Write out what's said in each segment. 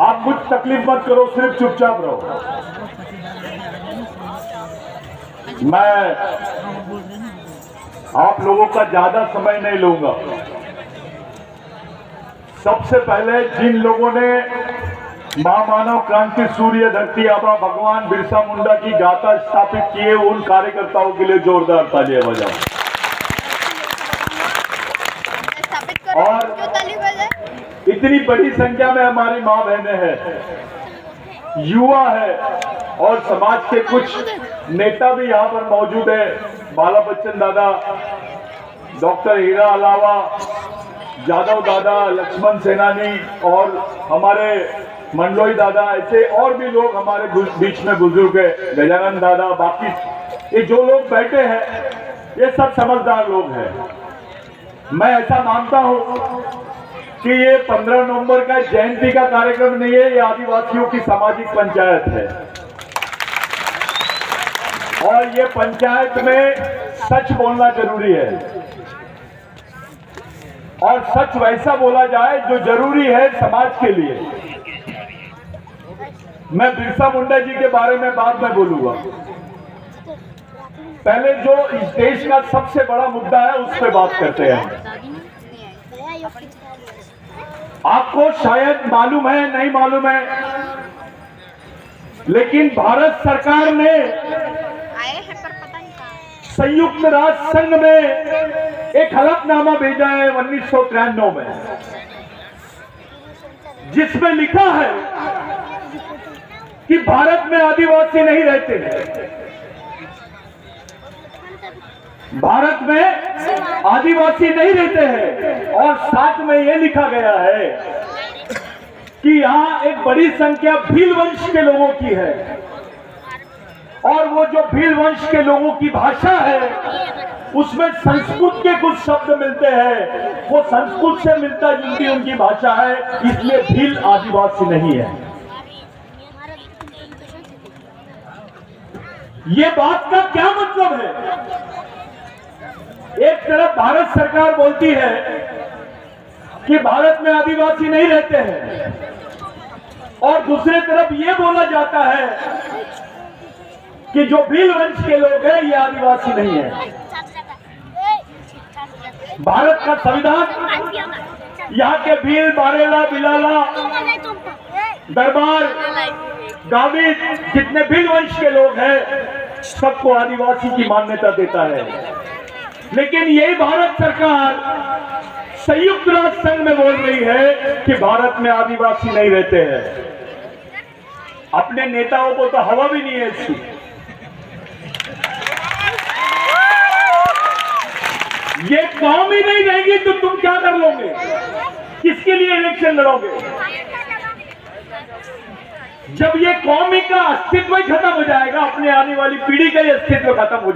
आप कुछ तकलीफ मत करो, सिर्फ चुपचाप रहो। मैं आप लोगों का ज्यादा समय नहीं लूंगा। सबसे पहले जिन लोगों ने महामानव क्रांति सूर्य धरती आबा भगवान बिरसा मुंडा की गाथा स्थापित किए, उन कार्यकर्ताओं के लिए जोरदार तालियां बजाओ। और इतनी बड़ी संख्या में हमारी मां बहनें हैं, युवा है और समाज के कुछ नेता भी यहाँ पर मौजूद है। बाला बच्चन दादा, डॉक्टर हीरा अलावा, यादव दादा, लक्ष्मण सेनानी और हमारे मंडलोई दादा, ऐसे और भी लोग हमारे बीच में बुजुर्ग है, गजानन दादा, बाकी ये जो लोग बैठे हैं ये सब समझदार लोग हैं। मैं ऐसा मानता हूं कि ये 15 नवंबर का जयंती का कार्यक्रम नहीं है, ये आदिवासियों की सामाजिक पंचायत है। और ये पंचायत में सच बोलना जरूरी है और सच वैसा बोला जाए जो जरूरी है समाज के लिए। मैं बिरसा मुंडा जी के बारे में बाद में बोलूंगा। पहले जो इस देश का सबसे बड़ा मुद्दा है उस पर बात करते हैं। आपको शायद मालूम है, नहीं मालूम है, लेकिन भारत सरकार ने संयुक्त राष्ट्र संघ में एक हलफनामा भेजा है 1993 में, जिसमें लिखा है कि भारत में आदिवासी नहीं रहते हैं। भारत में आदिवासी नहीं रहते हैं और साथ में यह लिखा गया है कि यहाँ एक बड़ी संख्या भील वंश के लोगों की है और वो जो भील वंश के लोगों की भाषा है उसमें संस्कृत के कुछ शब्द मिलते हैं, वो संस्कृत से मिलता जुलती उनकी भाषा है, इसलिए भील आदिवासी नहीं है। ये बात का क्या मतलब है? एक तरफ भारत सरकार बोलती है कि भारत में आदिवासी नहीं रहते हैं और दूसरे तरफ ये बोला जाता है कि जो भील वंश के लोग हैं ये आदिवासी नहीं है। भारत का संविधान यहाँ के भील, बारेला, बिलाला, दरबार, गावित, जितने भील वंश के लोग हैं सबको आदिवासी की मान्यता देता है। लेकिन यही भारत सरकार संयुक्त राष्ट्र संघ में बोल रही है कि भारत में आदिवासी नहीं रहते हैं। अपने नेताओं को तो हवा भी नहीं है इसकी। ये कौम ही नहीं रहेगी तो तुम क्या कर लोगे? किसके लिए इलेक्शन लड़ोगे? जब ये कौम का अस्तित्व ही खत्म हो जाएगा, अपने आने वाली पीढ़ी का ही अस्तित्व खत्म हो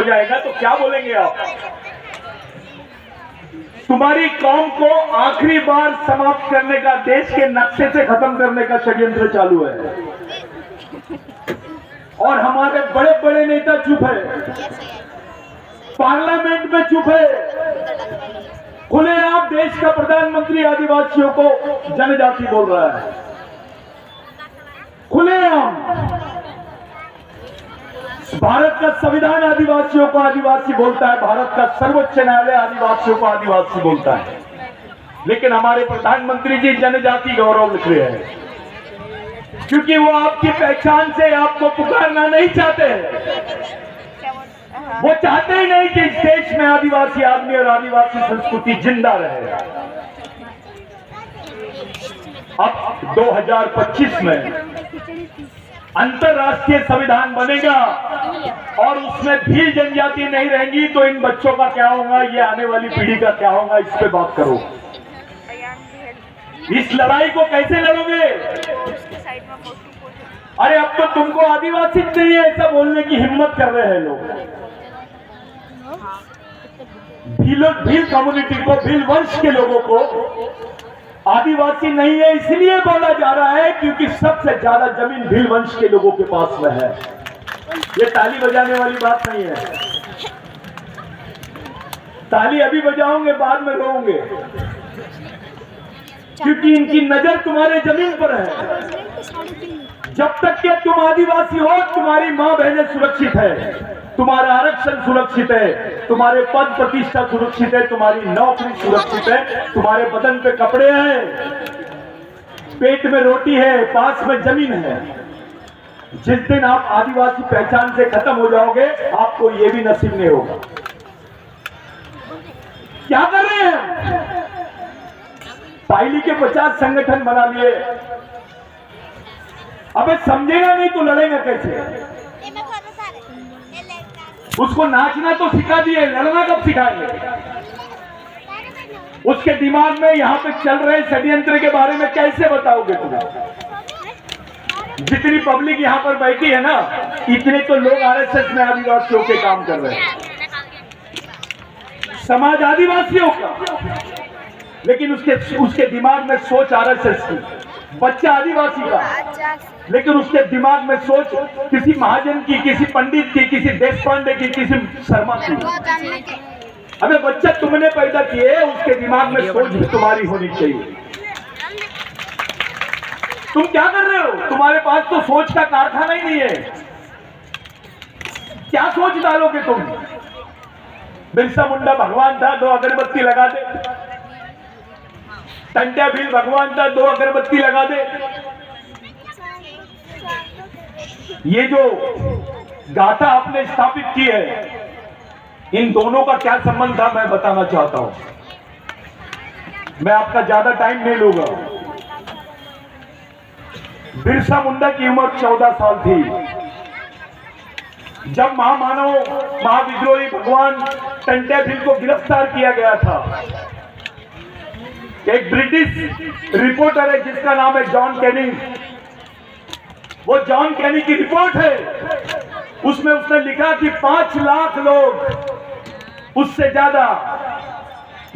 जाएगा तो क्या बोलेंगे आप? तुम्हारी कौम को आखिरी बार समाप्त करने का, देश के नक्शे से खत्म करने का षड्यंत्र चालू है और हमारे बड़े बड़े नेता चुप है, पार्लियामेंट में चुप है। खुलेआम देश का प्रधानमंत्री आदिवासियों को जनजाति बोल रहा है, खुलेआम। भारत का संविधान आदिवासियों को आदिवासी बोलता है, भारत का सर्वोच्च न्यायालय आदिवासियों को आदिवासी बोलता है, लेकिन हमारे प्रधानमंत्री जी जनजाति गौरव लिख रहे हैं क्योंकि वो आपकी पहचान से आपको पुकारना नहीं चाहते हैं। वो चाहते ही नहीं कि इस देश में आदिवासी आदमी और आदिवासी संस्कृति जिंदा रहे। अब 2025 में अंतरराष्ट्रीय संविधान बनेगा और उसमें भील जनजाति नहीं रहेंगी तो इन बच्चों का क्या होगा, ये आने वाली पीढ़ी का क्या होगा, इस पे बात करो। इस लड़ाई को कैसे लड़ोगे? अरे अब तो तुमको आदिवासी नहीं है ऐसा बोलने की हिम्मत कर रहे हैं लोग। भील कम्युनिटी को, भील वंश के लोगों को आदिवासी नहीं है इसलिए बोला जा रहा है क्योंकि सबसे ज्यादा जमीन भील वंश के लोगों के पास में है। ये ताली बजाने वाली बात नहीं है। ताली अभी बजाओगे, बाद में रोओगे। क्योंकि इनकी नजर तुम्हारे जमीन पर है। जब तक कि तुम आदिवासी हो, तुम्हारी माँ बहनें सुरक्षित है, तुम्हारा आरक्षण सुरक्षित है, तुम्हारे पद प्रतिष्ठा सुरक्षित है, तुम्हारी नौकरी सुरक्षित है, तुम्हारे बदन पे कपड़े हैं, पेट में रोटी है, पास में जमीन है। जिस दिन आप आदिवासी पहचान से खत्म हो जाओगे, आपको ये भी नसीब नहीं होगा। क्या कर रहे हैं? पाइली के 50 संगठन बना लिए। अबे समझेगा नहीं तो लड़ेगा कैसे? उसको नाचना तो सिखा दिए, लड़ना कब सिखाएंगे? उसके दिमाग में यहाँ पे चल रहे षड्यंत्र के बारे में कैसे बताओगे तुम्हें? जितनी पब्लिक यहाँ पर बैठी है ना, इतने तो लोग आरएसएस में आदिवासियों के काम कर रहे हैं। समाज आदिवासियों का, लेकिन उसके दिमाग में सोच आरएसएस की। बच्चा आदिवासी का, लेकिन उसके दिमाग में सोच किसी महाजन की, किसी पंडित की, किसी देश पांडे की, किसी शर्मा की। अबे बच्चा तुमने पैदा किए, उसके दिमाग में सोच भी तुम्हारी होनी चाहिए। तुम क्या कर रहे हो? तुम्हारे पास तो सोच का कारखाना ही नहीं है। क्या सोच डालोगे तुम? बिरसा मुंडा भगवान था, 2 अगरबत्ती लगा दे। टंट्या भील भगवान था, 2 अगरबत्ती लगा दे। ये जो गाथा आपने स्थापित की है, इन दोनों का क्या संबंध था मैं बताना चाहता हूं। मैं आपका ज्यादा टाइम नहीं लूंगा। बिरसा मुंडा की उम्र 14 साल थी जब महामानव महाविद्रोही भगवान टंट्या भील को गिरफ्तार किया गया था। एक ब्रिटिश रिपोर्टर है जिसका नाम है जॉन कैनिंग। वो जॉन कैनिंग की रिपोर्ट है, उसमें उसने लिखा कि 5 लाख लोग, उससे ज्यादा,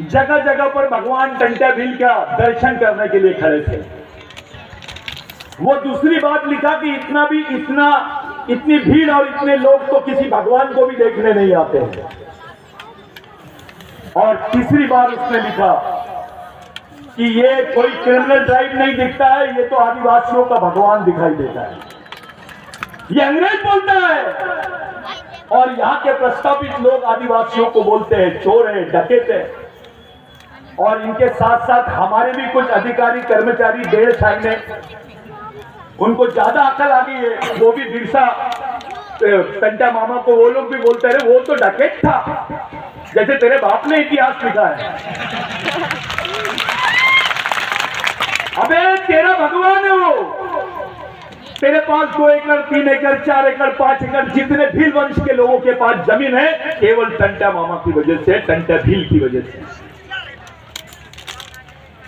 जगह जगह पर भगवान टंट्या भील का दर्शन करने के लिए खड़े थे। वो दूसरी बात लिखा कि इतनी भीड़ और इतने लोग तो किसी भगवान को भी देखने नहीं आते हैं। और तीसरी बार उसने लिखा कि ये कोई क्रिमिनल ड्राइव नहीं दिखता है, ये तो आदिवासियों का भगवान दिखाई देता है। ये अंग्रेज बोलता है और यहाँ के प्रस्तावित लोग आदिवासियों को बोलते हैं चोर है, डकैत है। और इनके साथ साथ हमारे भी कुछ अधिकारी कर्मचारी देर सामने, उनको ज्यादा अकल आ गई है। वो भी बिरसा टंट्या मामा को वो लोग भी बोलते हैं वो तो डकैत था, जैसे तेरे बाप ने इतिहास लिखा है। अबे तेरा भगवान है वो। तेरे पास 2 एकड़, 3 एकड़, 4 एकड़, 5 एकड़, जितने भील वंश के लोगों के पास जमीन है, केवल टंट्या मामा की वजह से, टंट्या भील की वजह से।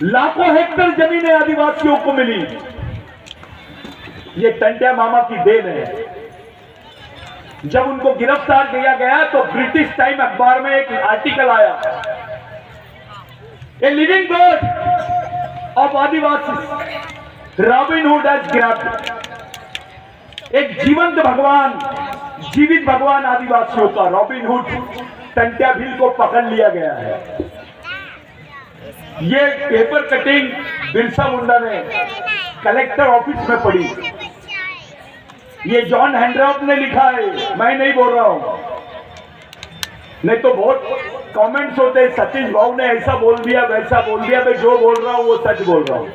लाखों हेक्टेयर जमीनें आदिवासियों को मिली। ये टंट्या मामा की देन है। जब उनको गिरफ्तार किया गया तो ब्रिटिश टाइम अखबार में एक आर्टिकल आया, a living God of Adivasi, robin hood has grabbed. एक जीवंत भगवान, जीवित भगवान आदिवासियों का रॉबिन हुड टंट्या भील को पकड़ लिया गया है। ये पेपर कटिंग बिरसा मुंडा ने कलेक्टर ऑफिस में पढ़ी। ये जॉन हैंड्रॉप ने लिखा है, मैं नहीं बोल रहा हूं। नहीं तो बहुत कमेंट्स होते हैं, सतीश भाऊ ने ऐसा बोल दिया, वैसा बोल दिया। मैं जो बोल रहा हूं वो सच बोल रहा हूं।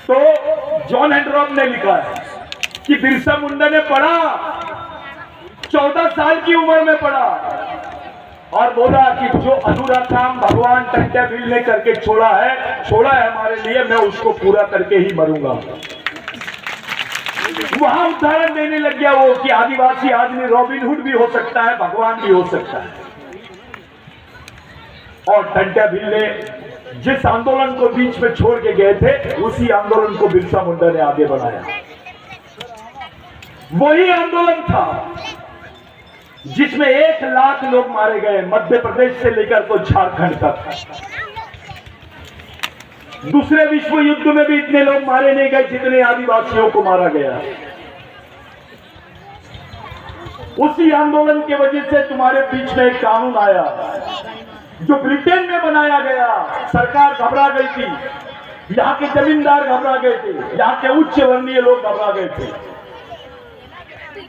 तो जॉन हैंड्रॉप ने लिखा है कि बिरसा मुंडा ने पढ़ा, 14 साल की उम्र में पढ़ा और बोला कि जो अधूरा काम भगवान टंट्या भील ने करके छोड़ा है हमारे लिए, मैं उसको पूरा करके ही मरूंगा। वहां उदाहरण देने लग गया वो कि आदिवासी आदमी रॉबिन हुड भी हो सकता है, भगवान भी हो सकता है। और टंट्या भील ने जिस आंदोलन को बीच में छोड़ के गए थे, उसी आंदोलन को बिरसा मुंडा ने आगे बढ़ाया। वही आंदोलन था जिसमें 1 लाख लोग मारे गए, मध्य प्रदेश से लेकर तो झारखंड तक। दूसरे विश्व युद्ध में भी इतने लोग मारे नहीं गए जितने आदिवासियों को मारा गया। उसी आंदोलन की वजह से तुम्हारे बीच में एक कानून आया, जो ब्रिटेन में बनाया गया, सरकार घबरा गई थी, यहाँ के जमींदार घबरा गए थे, यहाँ के उच्च वर्णीय लोग घबरा गए थे।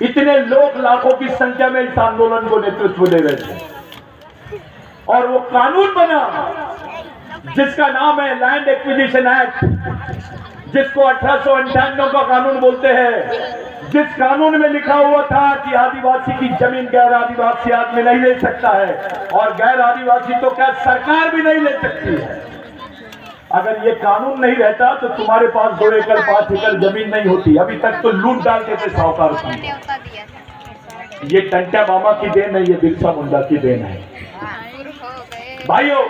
इतने लोग लाखों की संख्या में इस आंदोलन को नेतृत्व दे रहे थे और वो कानून बना जिसका नाम है लैंड एक्विजिशन एक्ट, जिसको 1898 का कानून बोलते हैं। जिस कानून में लिखा हुआ था कि आदिवासी की जमीन गैर आदिवासी आदमी नहीं ले सकता है और गैर आदिवासी तो क्या सरकार भी नहीं ले सकती है। अगर ये कानून नहीं रहता तो तुम्हारे पास 2 एकड़ 5 एकड़ जमीन नहीं होती। अभी तक तो लूट डालते थे साहूकार की। ये टंटा मामा की देन है, ये बिरसा मुंडा की देन है। भाइयों,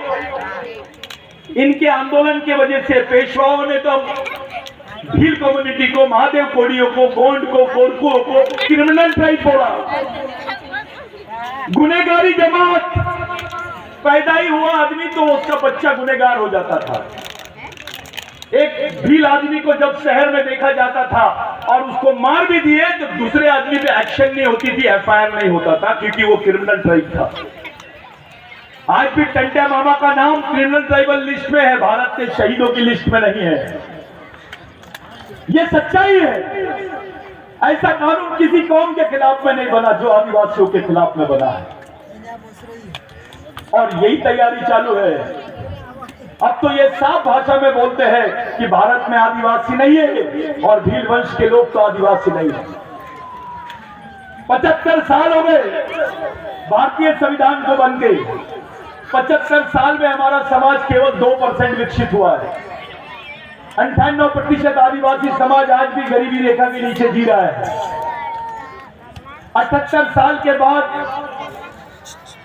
इनके आंदोलन की वजह से पेशवाओं ने तो भील कम्युनिटी को, महादेव कोड़ियों को, गोंड को, गोरखुओं को क्रिमिनल ट्राइब बोला। गुनेगारी जमात, पैदा ही हुआ आदमी तो उसका बच्चा गुनेगार हो जाता था। एक भील आदमी को जब शहर में देखा जाता था और उसको मार भी दिए तो दूसरे आदमी पे एक्शन नहीं होती थी, एफआईआर नहीं होता था, क्योंकि वो क्रिमिनल ट्राइब था। आज भी टंटा मामा का नाम क्रिमिनल ट्राइबल लिस्ट में है, भारत के शहीदों की लिस्ट में नहीं है। ये सच्चाई है। ऐसा कानून किसी कौम के खिलाफ में नहीं बना जो आदिवासियों के खिलाफ में बना है, और यही तैयारी चालू है। अब तो ये साफ भाषा में बोलते हैं कि भारत में आदिवासी नहीं है और भील वंश के लोग तो आदिवासी नहीं है। 75 साल हो गए भारतीय संविधान को बन के। 75 साल में हमारा समाज केवल 2% विकसित हुआ है। 98% आदिवासी समाज आज भी गरीबी रेखा के नीचे जी रहा है। 78 साल के बाद,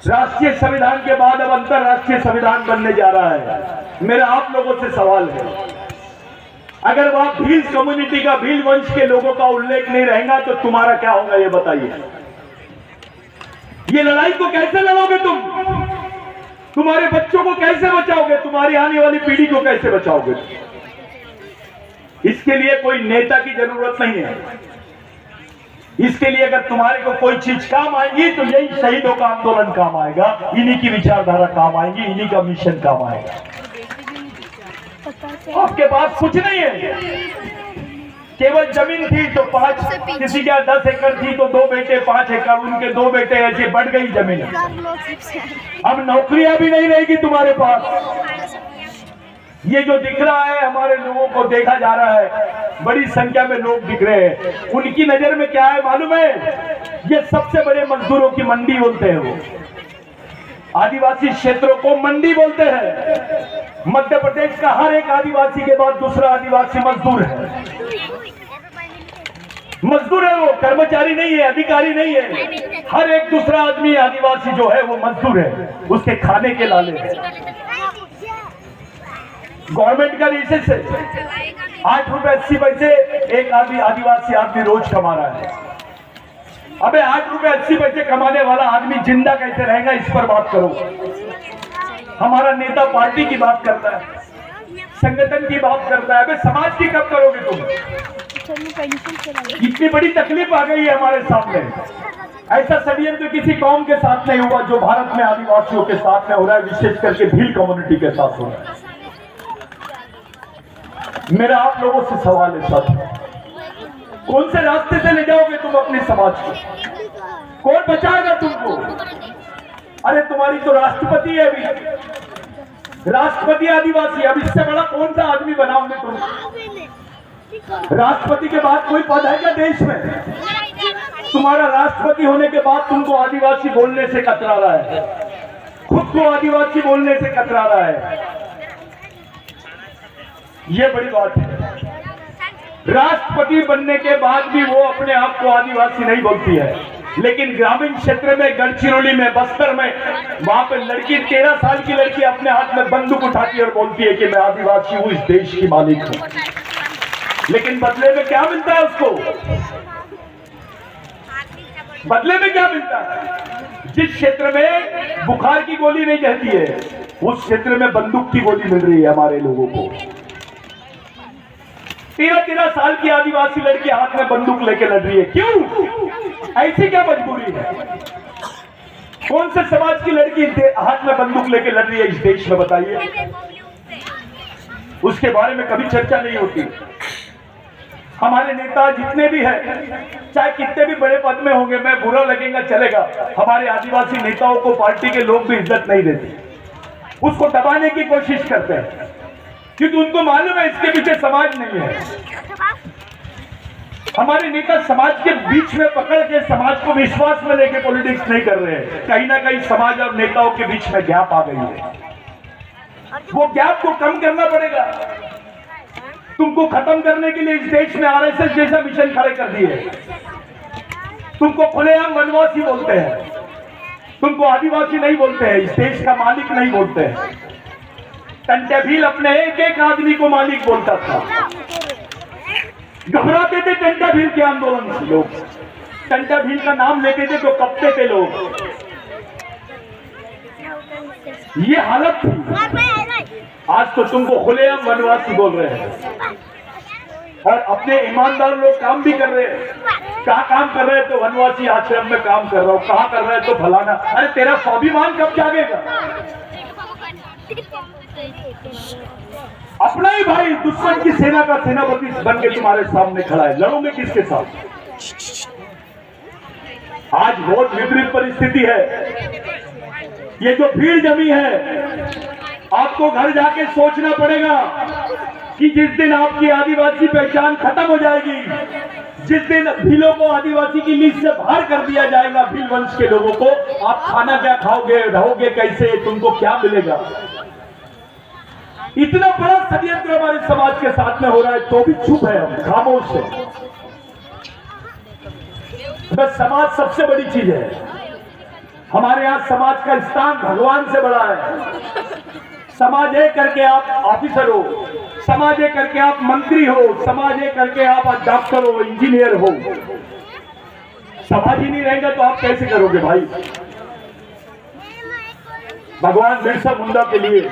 राष्ट्रीय संविधान के बाद अब अंतरराष्ट्रीय संविधान बनने जा रहा है। मेरा आप लोगों से सवाल है, अगर वहां भील कम्युनिटी का, भील वंश के लोगों का उल्लेख नहीं रहेगा तो तुम्हारा क्या होगा ये बताइए। ये लड़ाई को कैसे लड़ोगे तुम? तुम्हारे बच्चों को कैसे बचाओगे? तुम्हारी आने वाली पीढ़ी को कैसे बचाओगे? इसके लिए कोई नेता की जरूरत नहीं है। इसके लिए अगर तुम्हारे को कोई चीज काम आएगी तो यही शहीदों का आंदोलन काम आएगा, इन्हीं की विचारधारा काम आएगी, इन्हीं का मिशन काम आएगा। आपके पास कुछ नहीं है, केवल जमीन थी तो 5, किसी का 10 एकड़ थी तो 2 बेटे 5 एकड़, उनके 2 बेटे, ऐसे बढ़ गई जमीन। अब नौकरियां भी नहीं रहेगी तुम्हारे पास। ये जो दिख रहा है हमारे लोगों को देखा जा रहा है, बड़ी संख्या में लोग दिख रहे हैं। उनकी नजर में क्या है मालूम है? ये सबसे बड़े मजदूरों की मंडी बोलते हैं। वो आदिवासी क्षेत्रों को मंडी बोलते हैं। मध्य प्रदेश का हर एक आदिवासी के बाद दूसरा आदिवासी मजदूर है। मजदूर है वो, कर्मचारी नहीं है, अधिकारी नहीं है। हर एक दूसरा आदमी आदिवासी जो है वो मजदूर है, उसके खाने के लाले है। गवर्नमेंट का रिसर्च है 8 रुपए 80 पैसे एक आदिवासी आदमी रोज कमा रहा है। अबे 8 रुपए 80 पैसे कमाने वाला आदमी जिंदा कैसे रहेगा, इस पर बात करो। हमारा नेता पार्टी की बात करता है, संगठन की बात करता है, अबे समाज की कब करोगे तुम? इतनी बड़ी तकलीफ आ गई है हमारे सामने। ऐसा षड्यंत्र किसी कौम के साथ नहीं हुआ जो भारत में आदिवासियों के साथ में हो रहा है, विशेष करके भील कम्युनिटी के साथ हो रहा है। मेरा आप लोगों से सवाल है साथ, कौन से रास्ते से ले जाओगे तुम अपने समाज को? कौन बचाएगा तुमको? अरे तुम्हारी तो राष्ट्रपति है अभी, राष्ट्रपति आदिवासी। अब इससे बड़ा कौन सा आदमी बनाओगे तुम? राष्ट्रपति के बाद कोई पद है क्या देश में? तुम्हारा राष्ट्रपति होने के बाद तुमको आदिवासी बोलने से कतरा रहा है, खुद को आदिवासी बोलने से कतरा रहा है। ये बड़ी बात है। राष्ट्रपति बनने के बाद भी वो अपने आप को आदिवासी नहीं बोलती है, लेकिन ग्रामीण क्षेत्र में, गढ़चिरौली में, बस्तर में, वहां पे लड़की 13 साल की लड़की अपने हाथ में बंदूक उठाती है और बोलती है कि मैं आदिवासी हूं, इस देश की मालिक हूं। लेकिन बदले में क्या मिलता है उसको? बदले में क्या मिलता है? जिस क्षेत्र में बुखार की गोली नहीं कहती है, उस क्षेत्र में बंदूक की गोली मिल रही है हमारे लोगों को। 13 साल की आदिवासी लड़की हाथ में बंदूक लेके लड़ रही है। क्यों? ऐसी क्या मजबूरी है? कौन से समाज की लड़की हाथ में बंदूक लेके लड़ रही है इस देश में, बताइए? उसके बारे में कभी चर्चा नहीं होती। हमारे नेता जितने भी हैं, चाहे कितने भी बड़े पद में होंगे, मैं बुरा लगेगा चलेगा, हमारे आदिवासी नेताओं को पार्टी के लोग भी इज्जत नहीं देते, उसको दबाने की कोशिश करते हैं, क्योंकि उनको मालूम है इसके पीछे समाज नहीं है। हमारे नेता समाज के बीच में पकड़ के समाज को विश्वास में लेके पॉलिटिक्स नहीं कर रहे हैं। कहीं ना कहीं समाज और नेताओं के बीच में गैप आ गई है, वो गैप को कम करना पड़ेगा। तुमको खत्म करने के लिए इस देश में आरएसएस जैसा मिशन खड़े कर दिए। तुमको खुलेआम वनवासी बोलते हैं, तुमको आदिवासी नहीं बोलते हैं, इस देश का मालिक नहीं बोलते हैं। टंटे भील अपने एक एक आदमी को मालिक बोलता था। घबराते थे टंटा भील के आंदोलन से लोग, टंटा भील का नाम लेते थे तो कपते थे लोग। ये हालत थी। आज तो तुमको खुलेआम वनवासी बोल रहे हैं, और अपने ईमानदार लोग काम भी कर रहे हैं। क्या काम कर रहे हैं? तो वनवासी आश्रम में काम कर रहा हूं। कहाँ कर रहे हैं? तो फलाना। अरे तेरा स्वाभिमान कब जागेगा? अपना ही भाई दुश्मन की सेना का सेनापति बन के तुम्हारे सामने खड़ा है, लड़ोगे किसके साथ? आज बहुत विपरीत परिस्थिति है। ये जो भीड़ जमी है, आपको घर जाके सोचना पड़ेगा कि जिस दिन आपकी आदिवासी पहचान खत्म हो जाएगी, जिस दिन भीलों को आदिवासी की लिस्ट से बाहर कर दिया जाएगा, भील वंश के लोगों को, आप खाना क्या खाओगे, रहोगे कैसे, तुमको क्या मिलेगा? इतना बड़ा षड्यंत्र हमारे समाज के साथ में हो रहा है, तो भी चुप है, हम खामोश है। बस समाज सबसे बड़ी चीज है। हमारे यहाँ समाज का स्थान भगवान से बड़ा है। समाज एक करके आप ऑफिसर हो, समाज एक करके आप मंत्री हो, समाज एक करके आप डॉक्टर हो, इंजीनियर हो। समाज ही नहीं रहेगा तो आप कैसे करोगे भाई? भगवान बिरसा मुंडा के लिए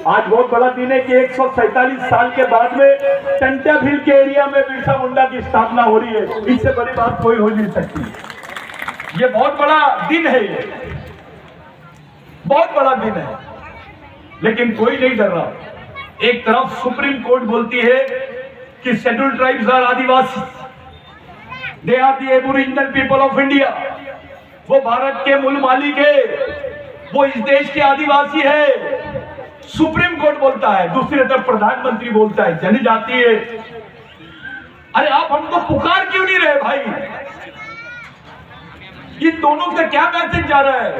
आज बहुत बड़ा दिन है कि 147 साल के बाद में टंटा भील के एरिया में बिरसा मुंडा की स्थापना हो रही है। इससे बड़ी बात कोई हो नहीं सकती। ये बहुत बड़ा दिन है, ये बहुत बड़ा दिन है, लेकिन कोई नहीं डर रहा। एक तरफ सुप्रीम कोर्ट बोलती है कि scheduled tribes are adivasi, they are the aboriginal people of India, वो भारत के मूल मालिक है, वो इस देश के आदिवासी है। सुप्रीम कोर्ट बोलता है, दूसरी तरफ प्रधानमंत्री बोलता है जनजाति है। अरे आप हमको पुकार क्यों नहीं रहे भाई? ये दोनों से क्या मैसेज जा रहा है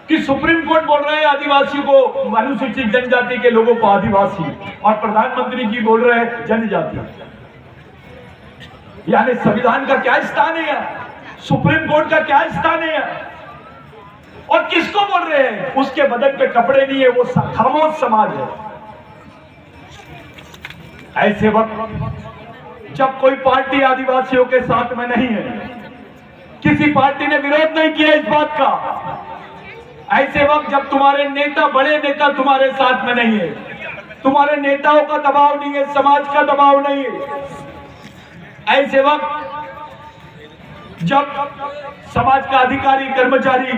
कि सुप्रीम कोर्ट बोल रहे हैं आदिवासियों को, अनुसूचित जनजाति के लोगों को आदिवासी, और प्रधानमंत्री जी बोल रहे हैं जनजाति। यानी संविधान का क्या स्थान है, सुप्रीम कोर्ट का क्या स्थान है? और किसको बोल रहे हैं? उसके बदन पे कपड़े नहीं है, वो खामोश समाज है। ऐसे वक्त जब कोई पार्टी आदिवासियों के साथ में नहीं है, किसी पार्टी ने विरोध नहीं किया इस बात का, ऐसे वक्त जब तुम्हारे नेता, बड़े नेता तुम्हारे साथ में नहीं है, तुम्हारे नेताओं का दबाव नहीं है, समाज का दबाव नहीं है, ऐसे वक्त जब समाज का अधिकारी, कर्मचारी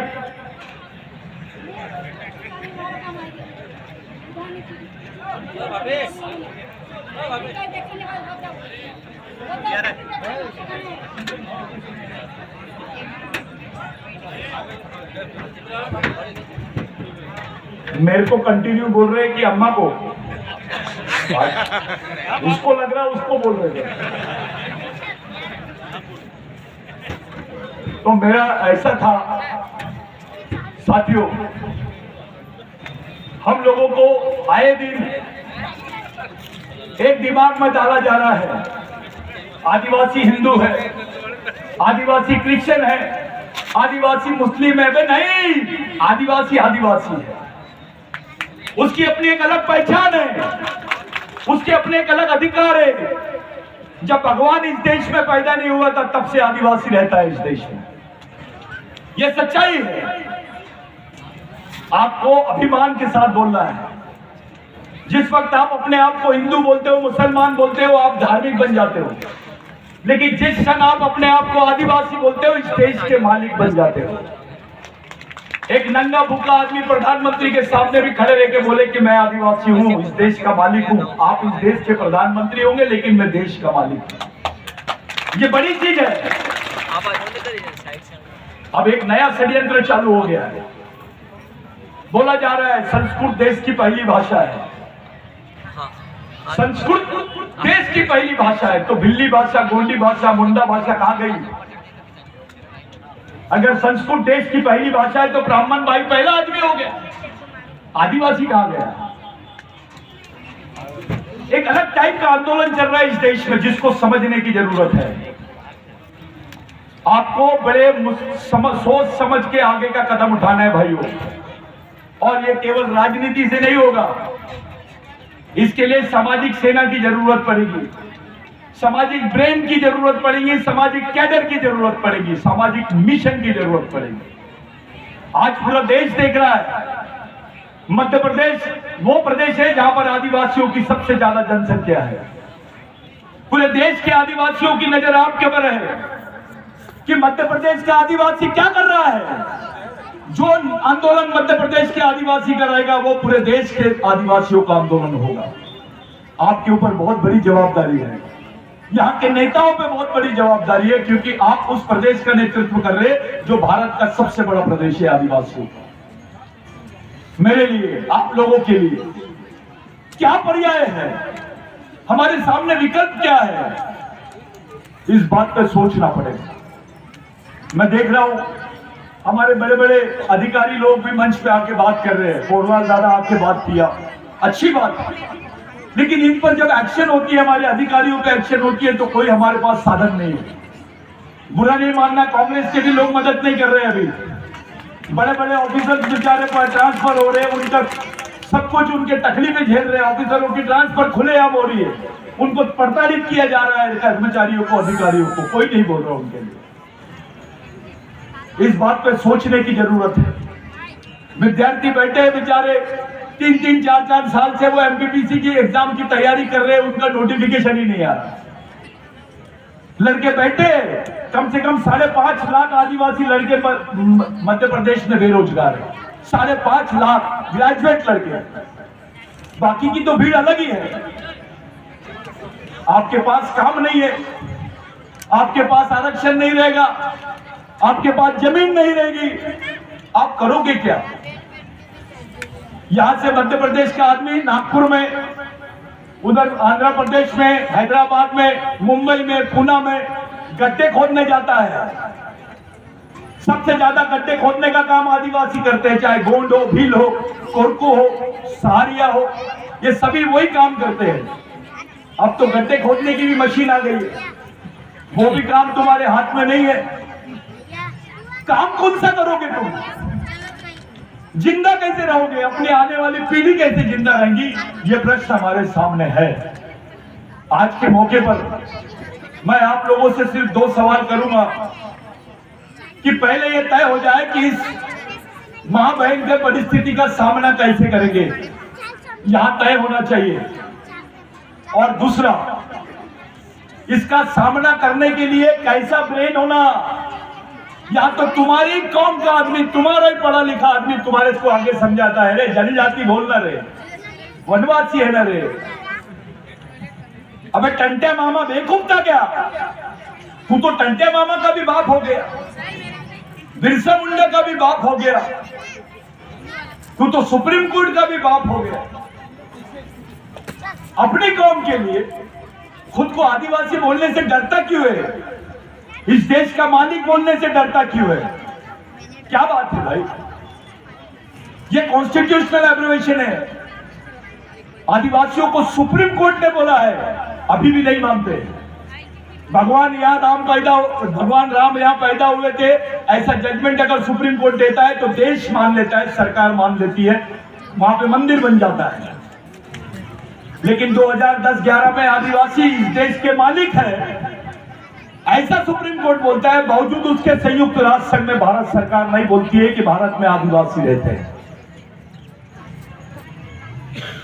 मेरे को कंटिन्यू बोल रहे हैं कि अम्मा को, उसको लग रहा है उसको बोल रहे हैं। तो मेरा ऐसा था साथियों, हम लोगों को आए दिन एक दिमाग में डाला जा रहा है, आदिवासी हिंदू है, आदिवासी क्रिश्चियन है, आदिवासी मुस्लिम है। वे नहीं, आदिवासी आदिवासी है, उसकी अपनी एक अलग पहचान है, उसके अपने एक अलग अधिकार है। जब भगवान इस देश में पैदा नहीं हुआ था, तब से आदिवासी रहता है इस देश में। यह सच्चाई है, आपको अभिमान के साथ बोलना है। जिस वक्त आप अपने आप को हिंदू बोलते हो, मुसलमान बोलते हो, आप धार्मिक बन जाते हो, लेकिन जिस क्षण आप अपने आप को आदिवासी बोलते हो, इस देश के मालिक बन जाते हो। एक नंगा भूखा आदमी प्रधानमंत्री के सामने भी खड़े रह के बोले कि मैं आदिवासी हूँ, इस देश का मालिक हूँ। आप इस देश के प्रधानमंत्री होंगे लेकिन मैं देश का मालिक हूँ। ये बड़ी चीज है। अब एक नया षड्यंत्र चालू हो गया है। बोला जा रहा है संस्कृत देश की पहली भाषा है। संस्कृत देश की पहली भाषा है तो भिल्ली भाषा, गोंडी भाषा, मुंडा भाषा कहां गई? अगर संस्कृत देश की पहली भाषा है तो ब्राह्मण भाई पहला आदमी हो गया, आदिवासी कहां गया? एक अलग टाइप का आंदोलन चल रहा है इस देश में जिसको समझने की जरूरत है। आपको बड़े सोच समझ के आगे का कदम उठाना है भाइयों, और ये केवल राजनीति से नहीं होगा। इसके लिए सामाजिक सेना की जरूरत पड़ेगी, सामाजिक ब्रेन की जरूरत पड़ेगी, सामाजिक कैडर की जरूरत पड़ेगी, सामाजिक मिशन की जरूरत पड़ेगी। आज पूरा देश देख रहा है, मध्य प्रदेश वो प्रदेश है जहां पर आदिवासियों की सबसे ज्यादा जनसंख्या है। पूरे देश के आदिवासियों की नजर आपके ऊपर है कि मध्य प्रदेश का आदिवासी क्या कर रहा है। जो आंदोलन मध्य प्रदेश के आदिवासी कराएगा वो पूरे देश के आदिवासियों का आंदोलन होगा। आपके ऊपर बहुत बड़ी जवाबदारी है, यहाँ के नेताओं पे बहुत बड़ी जवाबदारी है, क्योंकि आप उस प्रदेश का नेतृत्व कर रहे हैं जो भारत का सबसे बड़ा प्रदेश है आदिवासियों का। मेरे लिए, आप लोगों के लिए क्या पर्याय है, हमारे सामने विकल्प क्या है, इस बात पे सोचना पड़ेगा। मैं देख रहा हूं हमारे बड़े बड़े अधिकारी लोग भी मंच पे आके बात कर रहे हैं। पोरवाल दादा आके बात किया, अच्छी बात है, लेकिन इन पर जब एक्शन होती है, हमारे अधिकारियों पे एक्शन होती है, तो कोई हमारे पास साधन नहीं है। बुरा नहीं मानना, कांग्रेस के भी लोग मदद नहीं कर रहे। अभी बड़े बड़े ऑफिसर्स बेचारे पर ट्रांसफर हो रहे हैं, उनका सब कुछ उनके तकलीफें झेल रहे हैं। ऑफिसरों की ट्रांसफर खुलेआम हो रही है, उनको प्रताड़ित किया जा रहा है, कर्मचारियों को, अधिकारियों को, कोई नहीं बोल रहा उनके लिए। इस बात पे सोचने की जरूरत है। विद्यार्थी बैठे हैं बेचारे, 3-3, 4-4 साल से वो एमपीपीसी की एग्जाम की तैयारी कर रहे हैं, उनका नोटिफिकेशन ही नहीं आ रहा। लड़के बैठे, कम से कम 5.5 लाख आदिवासी लड़के पर मध्य प्रदेश में बेरोजगार है। 5.5 लाख ग्रेजुएट लड़के, बाकी की तो भीड़ अलग ही है। आपके पास काम नहीं है, आपके पास आरक्षण नहीं रहेगा, आपके पास जमीन नहीं रहेगी, आप करोगे क्या? यहां से मध्य प्रदेश का आदमी नागपुर में, उधर आंध्र प्रदेश में, हैदराबाद में, मुंबई में, पुणे में गड्ढे खोदने जाता है। सबसे ज्यादा गड्ढे खोदने का काम आदिवासी करते हैं, चाहे गोंड हो, भील हो, कोरकू हो, सहारिया हो, ये सभी वही काम करते हैं। अब तो गड्ढे खोदने की भी मशीन आ गई है, वो भी काम तुम्हारे हाथ में नहीं है। काम कौन सा करोगे तुम? जिंदा कैसे रहोगे? अपनी आने वाली पीढ़ी कैसे जिंदा रहेंगी? ये प्रश्न हमारे सामने है। आज के मौके पर मैं आप लोगों से सिर्फ 2 सवाल करूंगा कि पहले ये तय हो जाए कि इस महाभयंकर परिस्थिति का सामना कैसे करेंगे, यहां तय होना चाहिए। और दूसरा, इसका सामना करने के लिए कैसा ब्रेन होना, या तो तुम्हारी कौम का आदमी, तुम्हारा ही पढ़ा लिखा आदमी तुम्हारे को आगे समझाता है, रे जनजाति बोलना रे, वनवासी है ना रे। अबे टंटे मामा बेवकूफ था क्या? तू तो टंटे मामा का भी बाप हो गया, बिरसा मुंडा का भी बाप हो गया, तू तो सुप्रीम कोर्ट का भी बाप हो गया। अपनी कौम के लिए खुद को आदिवासी बोलने से डरता क्यों है? इस देश का मालिक बोलने से डरता क्यों है? क्या बात है भाई? ये कॉन्स्टिट्यूशनल एब्रोवेशन है। आदिवासियों को सुप्रीम कोर्ट ने बोला है, अभी भी नहीं मानते। भगवान राम यहाँ पैदा हुए थे, ऐसा जजमेंट अगर सुप्रीम कोर्ट देता है तो देश मान लेता है, सरकार मान लेती है, वहां पे मंदिर बन जाता है। लेकिन 2010-11 में आदिवासी इस देश के मालिक है, ऐसा सुप्रीम कोर्ट बोलता है, बावजूद उसके संयुक्त राष्ट्र संघ में भारत सरकार नहीं बोलती है कि भारत में आदिवासी रहते हैं।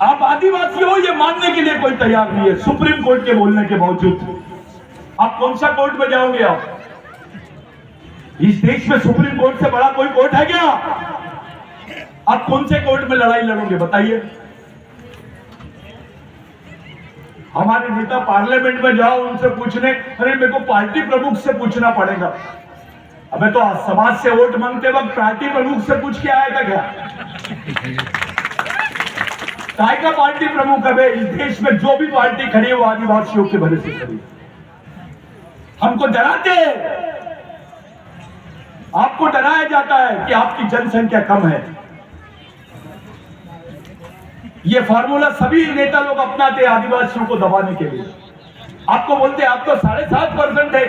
आप आदिवासी हो ये मानने के लिए कोई तैयार नहीं है, सुप्रीम कोर्ट के बोलने के बावजूद। आप कौन सा कोर्ट में जाओगे? आप इस देश में सुप्रीम कोर्ट से बड़ा कोई कोर्ट है क्या? आप कौन से कोर्ट में लड़ाई लड़ोगे बताइए? हमारे नेता पार्लियामेंट में जाओ, उनसे पूछने, अरे मेरे को पार्टी प्रमुख से पूछना पड़ेगा। अबे तो समाज से वोट मांगते वक्त पार्टी प्रमुख से पूछ के आया था क्या? काय का पार्टी प्रमुख? है इस देश में जो भी पार्टी खड़ी है वो आदिवासियों के भले से खड़ी। हमको डराते हैं, आपको डराया जाता है कि आपकी जनसंख्या कम है। ये फार्मूला सभी नेता लोग अपनाते हैं आदिवासियों को दबाने के लिए। आपको बोलते हैं आप तो 7.5% है।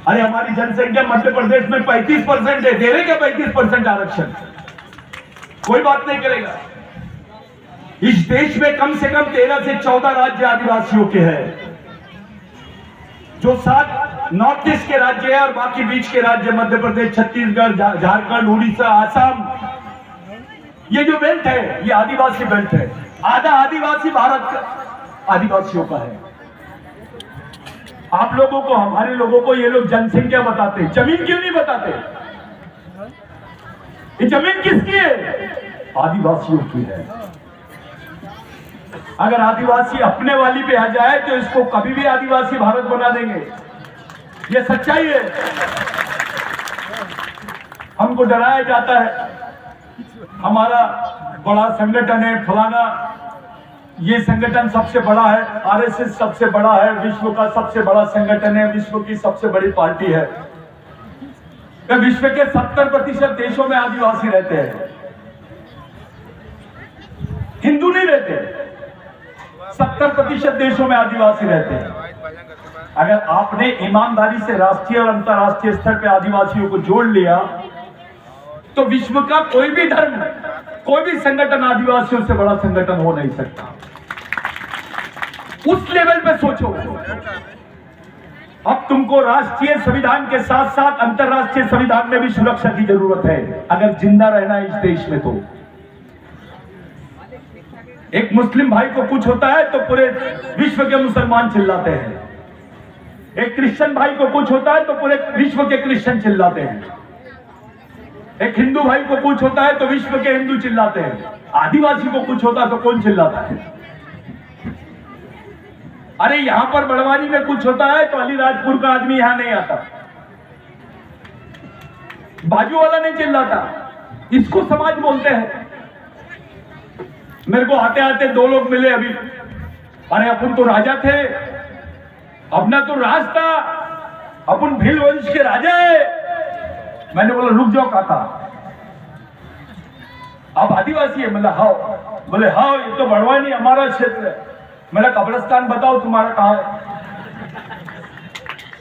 अरे हमारी जनसंख्या मध्य प्रदेश में 35% है, दे रहे क्या 35% आरक्षण? कोई बात नहीं करेगा। इस देश में कम से कम 13 से 14 राज्य आदिवासियों के हैं, जो 7 नॉर्थ ईस्ट के राज्य है और बाकी बीच के राज्य मध्य प्रदेश, छत्तीसगढ़, झारखंड, उड़ीसा, आसाम। ये जो बेल्ट है ये आदिवासी बेल्ट है। आधा आदिवासी भारत का आदिवासियों का है। आप लोगों को, हमारे लोगों को ये लोग जनसंख्या बताते, जमीन क्यों नहीं बताते? ये जमीन किसकी है? आदिवासियों की है। अगर आदिवासी अपने वाली पे आ जाए तो इसको कभी भी आदिवासी भारत बना देंगे। ये सच्चाई है। हमको डराया जाता है, हमारा बड़ा संगठन है फलाना, ये संगठन सबसे बड़ा है, आरएसएस सबसे बड़ा है, विश्व का सबसे बड़ा संगठन है, विश्व की सबसे बड़ी पार्टी है। विश्व के 70% देशों में आदिवासी रहते हैं, हिंदू नहीं रहते। 70% देशों में आदिवासी रहते हैं। अगर आपने ईमानदारी से राष्ट्रीय और अंतर्राष्ट्रीय स्तर पर आदिवासियों को जोड़ लिया तो विश्व का कोई भी धर्म, कोई भी संगठन आदिवासियों से बड़ा संगठन हो नहीं सकता। उस लेवल पे सोचो। अब तुमको राष्ट्रीय संविधान के साथ साथ अंतर्राष्ट्रीय संविधान में भी सुरक्षा की जरूरत है अगर जिंदा रहना है इस देश में। तो एक मुस्लिम भाई को कुछ होता है तो पूरे विश्व के मुसलमान चिल्लाते हैं, एक क्रिश्चियन भाई को कुछ होता है तो पूरे विश्व के क्रिश्चियन चिल्लाते हैं, एक हिंदू भाई को कुछ होता है तो विश्व के हिंदू चिल्लाते हैं। आदिवासी को कुछ होता है तो कौन चिल्लाता है? अरे यहां पर बड़वानी में कुछ होता है तो अलीराजपुर का आदमी यहां नहीं आता, बाजू वाला नहीं चिल्लाता। इसको समाज बोलते हैं। मेरे को आते आते 2 लोग मिले अभी, अरे अपन तो राजा थे, अपना तो राज था, अपन भील वंश के राजा है। मैंने बोला रुक जाओ काका, आप आदिवासी है? मतलब हाँ। बोले हाँ, ये तो बड़वानी हमारा क्षेत्र है। मेरा कब्रिस्तान बताओ तुम्हारा कहाँ है?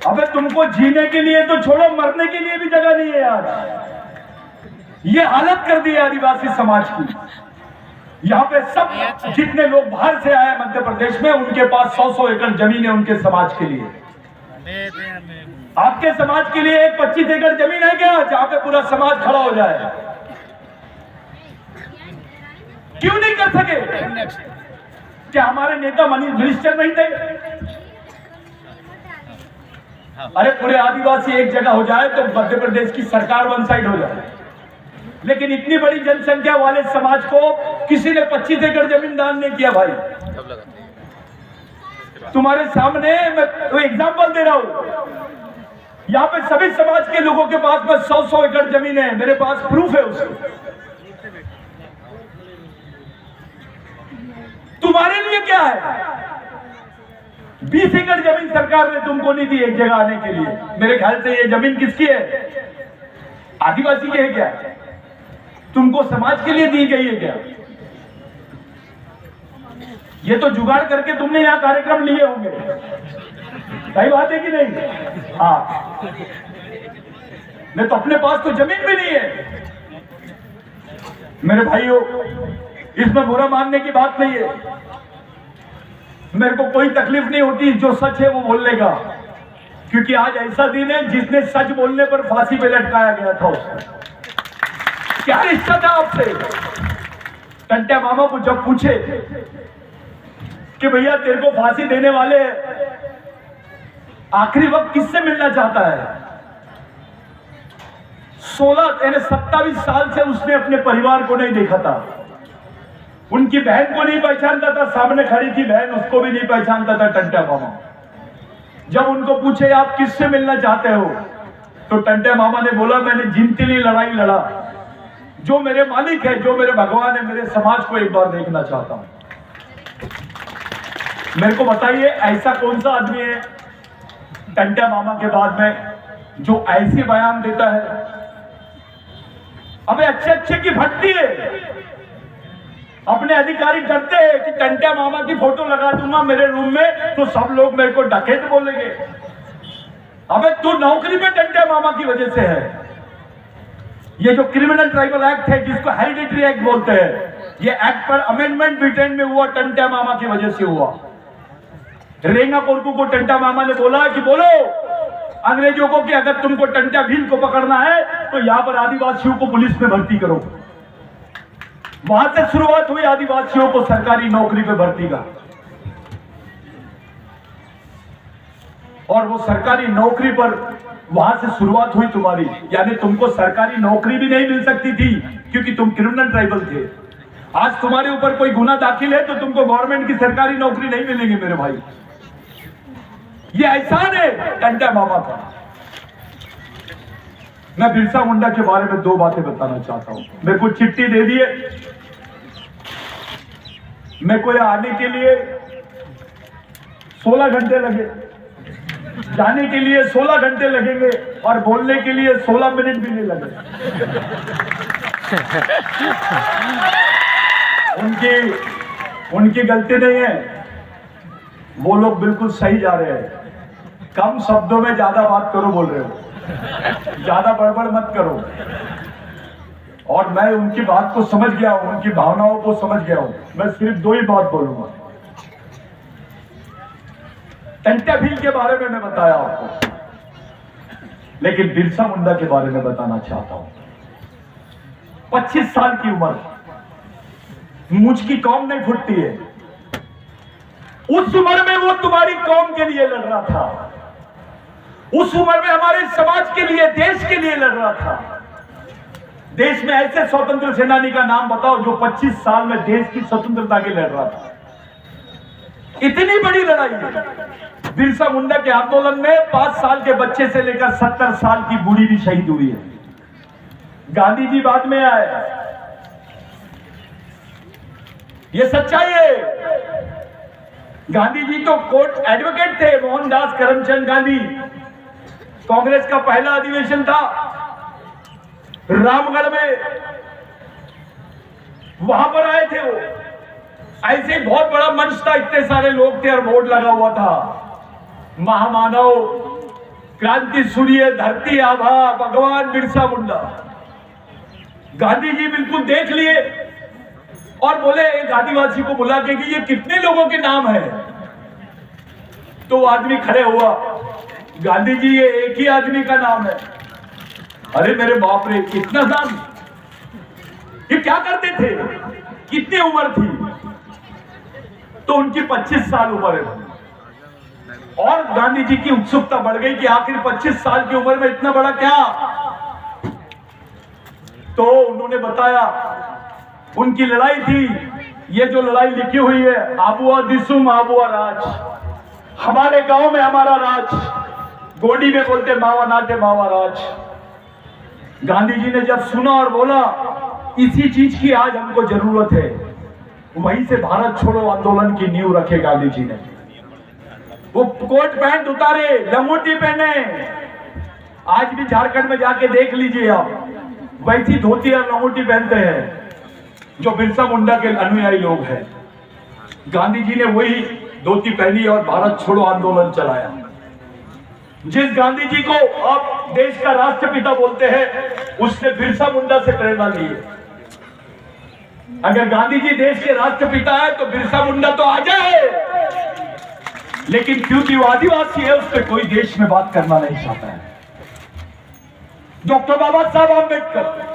अबे तुमको जीने के लिए तो छोड़ो, मरने के लिए भी जगह नहीं है यार। ये हालत कर दी है आदिवासी समाज की। यहाँ पे सब जितने लोग बाहर से आए मध्य प्रदेश में, उनके पास 100-100 एकड़ जमीन है उनके समाज के लिए। आपके समाज के लिए एक 25 एकड़ जमीन है क्या जहां पे पूरा समाज खड़ा हो जाए? क्यों नहीं कर सके? क्या हमारे नेता मिनिस्टर नहीं थे? अरे पूरे आदिवासी एक जगह हो जाए तो मध्य प्रदेश की सरकार वन साइड हो जाए। लेकिन इतनी बड़ी जनसंख्या वाले समाज को किसी ने 25 एकड़ जमीन दान नहीं किया भाई। तुम्हारे सामने मैं तो एग्जाम्पल दे रहा हूं। यहाँ पे सभी समाज के लोगों के पास में 100-100 एकड़ जमीन है, मेरे पास प्रूफ है उसका। तुम्हारे लिए क्या है? 20 एकड़ जमीन सरकार ने तुमको नहीं दी एक जगह आने के लिए। मेरे ख्याल से ये जमीन किसकी है? आदिवासी की है क्या? तुमको समाज के लिए दी गई है क्या? ये तो जुगाड़ करके तुमने यहाँ कार्यक्रम लिए होंगे, सही बात है कि नहीं? हाँ, नहीं तो अपने पास तो जमीन भी नहीं है। मेरे भाइयों, इसमें बुरा मानने की बात नहीं है। मेरे को कोई तकलीफ नहीं होती, जो सच है वो बोलने का, क्योंकि आज ऐसा दिन है जिसने सच बोलने पर फांसी पे लटकाया गया था उसको। क्या रिश्ता था आपसे? टंट्या मामा को जब पूछे कि भैया तेरे को फांसी देने वाले आखिरी वक्त किससे मिलना चाहता है, 27 साल से उसने अपने परिवार को नहीं देखा था, उनकी बहन को नहीं पहचानता था, सामने खड़ी थी बहन, उसको भी नहीं पहचानता था टंट्या मामा। जब उनको पूछे आप किससे मिलना चाहते हो, तो टंट्या मामा ने बोला मैंने जिंदगी लड़ाई लड़ा, जो मेरे मालिक है, जो मेरे भगवान है, मेरे समाज को एक बार देखना चाहता हूं। मेरे को बताइए ऐसा कौन सा आदमी है टंट्या मामा के बाद में जो ऐसे बयान देता है? अबे अच्छे की फटती है, अपने अधिकारी डरते हैं कि टंट्या मामा की फोटो लगा दूंगा मेरे रूम में तो सब लोग मेरे को डकैत बोलेंगे। अबे तू नौकरी में टंट्या मामा की वजह से है। ये जो क्रिमिनल ट्राइबल एक्ट है जिसको हेरिडिटरी एक्ट बोलते हैं, ये एक्ट पर अमेंडमेंट ब्रिटेन में हुआ टंट्या मामा की वजह से हुआ। रेंगा पोरकू को टंट्या मामा ने बोला कि बोलो अंग्रेजों को कि अगर तुमको टंट्या भील को पकड़ना है तो यहां पर आदिवासियों को पुलिस में भर्ती करो। वहां से शुरुआत हुई आदिवासियों को सरकारी नौकरी पे भर्ती का, और वो सरकारी नौकरी पर वहां से शुरुआत हुई तुम्हारी। यानी तुमको सरकारी नौकरी भी नहीं मिल सकती थी क्योंकि तुम क्रिमिनल ट्राइबल थे। आज तुम्हारे ऊपर कोई गुना दाखिल है तो तुमको गवर्नमेंट की सरकारी नौकरी नहीं मिलेगी मेरे भाई। ये एहसान है टंट्या मामा का। मैं बिरसा मुंडा के बारे में 2 बातें बताना चाहता हूं। मेरे को चिट्ठी दे दिए, मेरे को यहाँ आने के लिए 16 घंटे लगे, जाने के लिए 16 घंटे लगेंगे और बोलने के लिए 16 मिनट भी नहीं लगे। उनकी गलती नहीं है, वो लोग बिल्कुल सही जा रहे हैं। कम शब्दों में ज्यादा बात करो बोल रहे हो, ज्यादा बड़बड़ मत करो। और मैं उनकी बात को समझ गया हूं, उनकी भावनाओं को समझ गया हूं। मैं सिर्फ 2 ही बात बोलूंगा। टंट्या भील के बारे में मैं बताया आपको, लेकिन बिरसा मुंडा के बारे में बताना चाहता हूं। 25 साल की उम्र, मुझ की कौम नहीं फुटती है। उस उम्र में वो तुम्हारी कौम के लिए लड़ रहा था, उस उम्र में हमारे समाज के लिए, देश के लिए लड़ रहा था। देश में ऐसे स्वतंत्र सेनानी का नाम बताओ जो 25 साल में देश की स्वतंत्रता के लड़ रहा था। इतनी बड़ी लड़ाई है। बिरसा मुंडा के आंदोलन में 5 साल के बच्चे से लेकर 70 साल की बूढ़ी भी शहीद हुई है। गांधी जी बाद में आए, ये सच्चाई है। गांधी जी तो कोर्ट एडवोकेट थे, मोहनदास करमचंद गांधी। कांग्रेस का पहला अधिवेशन था रामगढ़ में, वहां पर आए थे वो। ऐसे बहुत बड़ा मंच था, इतने सारे लोग थे और बोर्ड लगा हुआ था, महामानव, क्रांति सूर्य, धरती आभा, भगवान बिरसा मुंडा। गांधी जी बिल्कुल देख लिए और बोले एक आदिवासी को बुला के कि ये कितने लोगों के नाम है। तो वो आदमी खड़े हुआ, गांधी जी ये एक ही आदमी का नाम है। अरे मेरे बाप रे, कितना नाम, ये क्या करते थे, कितनी उम्र थी? तो उनकी 25 साल उम्र है। और गांधी जी की उत्सुकता बढ़ गई कि आखिर 25 साल की उम्र में इतना बड़ा क्या। तो उन्होंने बताया उनकी लड़ाई थी, ये जो लड़ाई लिखी हुई है, आबुआ दिसुम आबुआ राज, हमारे गांव में हमारा राज, गोडी में बोलते मावा नाटे मावा राज। गांधी जी ने जब सुना और बोला इसी चीज की आज हमको जरूरत है, वहीं से भारत छोड़ो आंदोलन की नींव रखे गांधी जी ने। वो कोट पैंट उतारे, लंगोटी पहने, आज भी झारखंड में जाके देख लीजिए आप, वैसी धोती और लंगोटी पहनते हैं जो बिरसा मुंडा के अनुयायी लोग हैं। गांधी जी ने वही धोती पहनी और भारत छोड़ो आंदोलन चलाया। जिस गांधी जी को आप देश का राष्ट्रपिता बोलते हैं, उसने बिरसा मुंडा से प्रेरणा ली है। अगर गांधी जी देश के राष्ट्रपिता है तो बिरसा मुंडा तो आजा है, लेकिन क्योंकि वो आदिवासी है उस पर कोई देश में बात करना नहीं चाहता है। डॉक्टर बाबा साहब आंबेडकर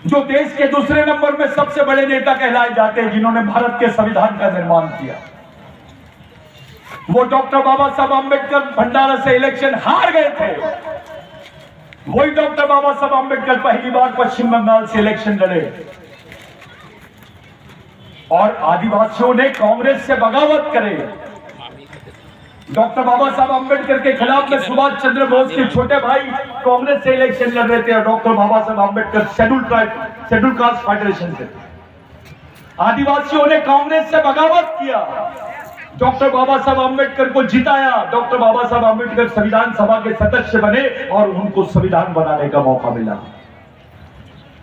जो देश के दूसरे नंबर में सबसे बड़े नेता कहलाए जाते हैं, जिन्होंने भारत के संविधान का निर्माण किया, वो डॉक्टर बाबा साहब आंबेडकर भंडारा से इलेक्शन हार गए थे। वही डॉक्टर बाबा साहब आंबेडकर पहली बार पश्चिम बंगाल से इलेक्शन लड़े और आदिवासियों ने कांग्रेस से बगावत करे। डॉक्टर बाबा साहब आंबेडकर के खिलाफ में सुभाष चंद्र बोस के छोटे भाई कांग्रेस से इलेक्शन लड़ रहे थे और डॉक्टर बाबा Saheb Ambedkar schedule caste federation से। आदिवासियों ने कांग्रेस से बगावत किया, डॉक्टर बाबा साहब आंबेडकर को जिताया। डॉक्टर बाबा साहब आंबेडकर संविधान सभा के सदस्य बने और उनको संविधान बनाने का मौका मिला।